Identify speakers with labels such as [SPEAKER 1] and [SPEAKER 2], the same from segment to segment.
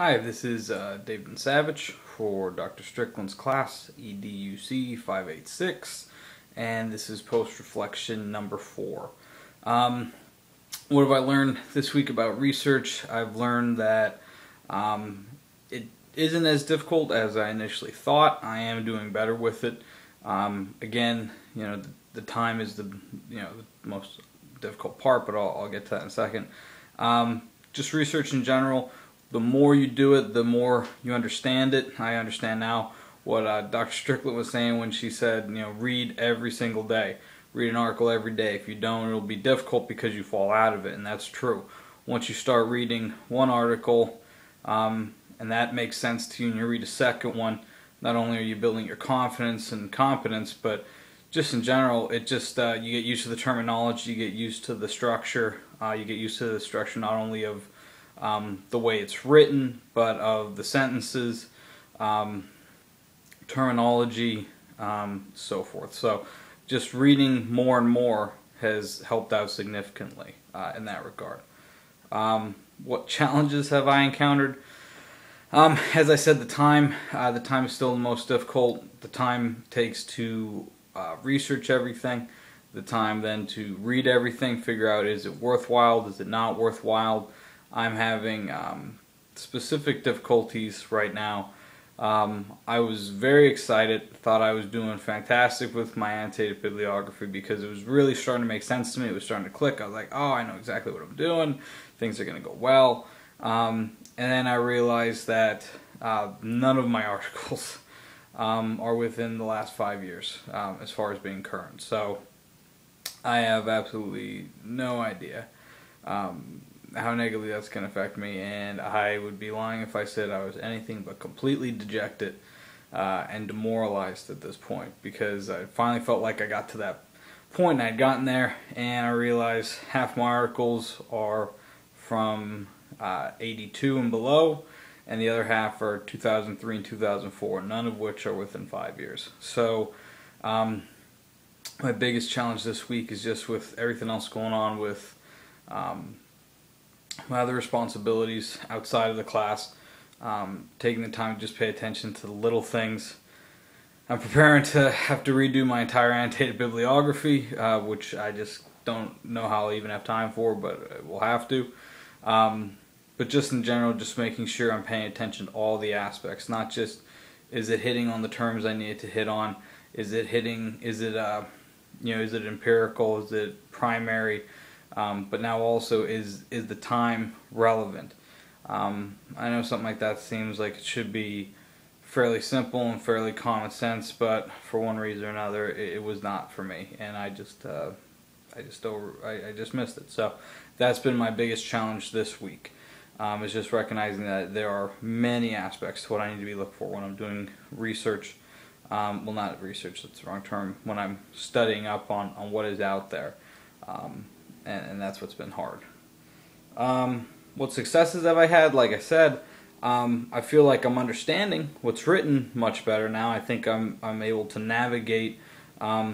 [SPEAKER 1] Hi, this is David Savage for Dr. Strickland's class, EDUC 586, and this is post-reflection number 4. What have I learned this week about research? I've learned that it isn't as difficult as I initially thought. I am doing better with it. Again, the time is the most difficult part, but I'll get to that in a second. Just research in general. The more you do it, the more you understand it. I understand now what Dr. Strickland was saying when she said, read every single day. Read an article every day. If you don't, it'll be difficult because you fall out of it, and that's true. Once you start reading one article, and that makes sense to you, and you read a second one, not only are you building your confidence and competence, but just in general, it just you get used to the terminology, you get used to the structure, you get used to the structure not only of the way it's written, but of the sentences, terminology, so forth. So just reading more and more has helped out significantly in that regard. What challenges have I encountered? As I said, the time is still the most difficult. The time it takes to research everything, the time then to read everything, figure out is it worthwhile, is it not worthwhile. I'm having specific difficulties right now. I was very excited, thought I was doing fantastic with my annotated bibliography because it was really starting to make sense to me. It was starting to click. I was like, oh, I know exactly what I'm doing. Things are going to go well. And then I realized that none of my articles are within the last 5 years as far as being current. So I have absolutely no idea how negatively that's going to affect me, and I would be lying if I said I was anything but completely dejected and demoralized at this point, because I finally felt like I got to that point and I'd gotten there, and I realized half my articles are from 82 and below, and the other half are 2003 and 2004, none of which are within 5 years. So my biggest challenge this week is just with everything else going on with my other responsibilities outside of the class, taking the time to just pay attention to the little things. I'm preparing to have to redo my entire annotated bibliography, which I just don't know how I'll even have time for, but we'll have to. But just in general, just making sure I'm paying attention to all the aspects, not just is it hitting on the terms I need to hit on, is it empirical, is it primary, but now also is the time relevant. I know something like that seems like it should be fairly simple and fairly common sense, but for one reason or another it was not for me, and I just missed it. So that's been my biggest challenge this week, is just recognizing that there are many aspects to what I need to be looking for when I'm doing research. Well, not research, that's the wrong term, when I'm studying up on what is out there. And that's what's been hard. What successes have I had? Like I said, I feel like I'm understanding what's written much better now. I think I'm able to navigate. I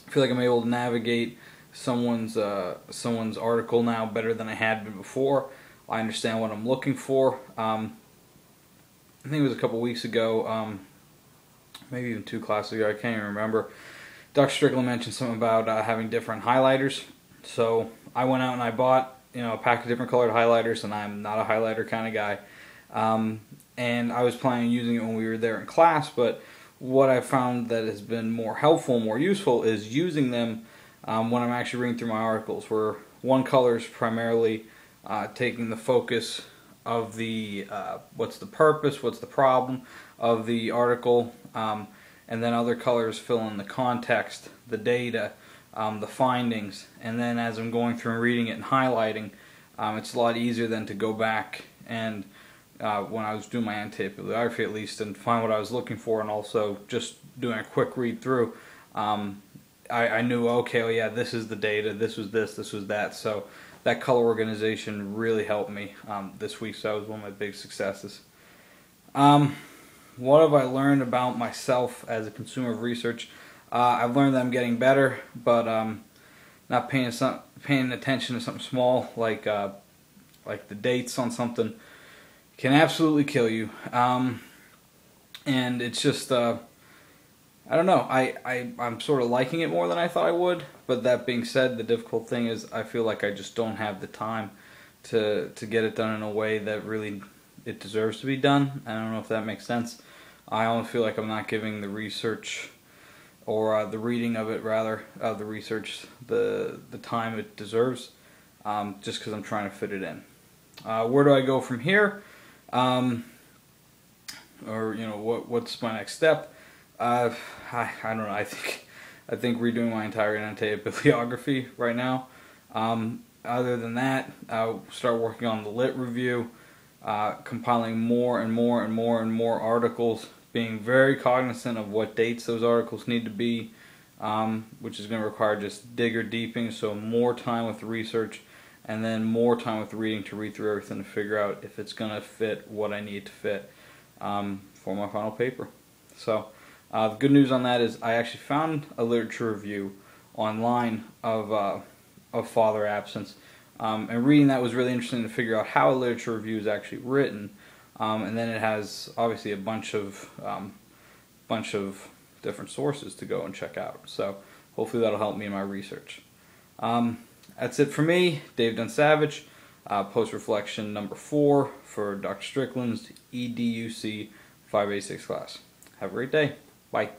[SPEAKER 1] feel like I'm able to navigate someone's article now better than I had been before. I understand what I'm looking for. I think it was a couple weeks ago, maybe even 2 classes ago. I can't even remember. Dr. Strickland mentioned something about having different highlighters. So I went out and I bought a pack of different colored highlighters, and I'm not a highlighter kind of guy. And I was planning on using it when we were there in class, but what I found that has been more helpful, more useful, is using them when I'm actually reading through my articles, where one color is primarily taking the focus of the what's the purpose, what's the problem of the article, and then other colors fill in the context, the data, the findings, and then as I'm going through and reading it and highlighting, it's a lot easier than to go back and when I was doing my annotated bibliography at least, and find what I was looking for, and also just doing a quick read through. I knew, okay, well, yeah, this is the data, this was that, so that color organization really helped me this week, so that was one of my big successes. What have I learned about myself as a consumer of research? I've learned that I'm getting better, but not paying attention to something small like the dates on something can absolutely kill you. And it's just, I don't know, I'm sort of liking it more than I thought I would, but that being said, the difficult thing is I feel like I just don't have the time to get it done in a way that really it deserves to be done. I don't know if that makes sense. I almost feel like I'm not giving the research, or the reading of it rather, the research, the time it deserves, just because I'm trying to fit it in. Where do I go from here? Or what's my next step? I don't know. I think redoing my entire annotated bibliography right now. Other than that, I'll start working on the lit review, compiling more and more and more and more articles, being very cognizant of what dates those articles need to be, which is going to require just digger deeping, so more time with research and then more time with reading to read through everything to figure out if it's going to fit what I need to fit for my final paper. So the good news on that is I actually found a literature review online of Father Absence, and reading that was really interesting to figure out how a literature review is actually written, and then it has obviously a bunch of different sources to go and check out. So hopefully that'll help me in my research. That's it for me, Dave Dunsavage. Post-reflection number 4 for Dr. Strickland's EDUC 586 class. Have a great day. Bye.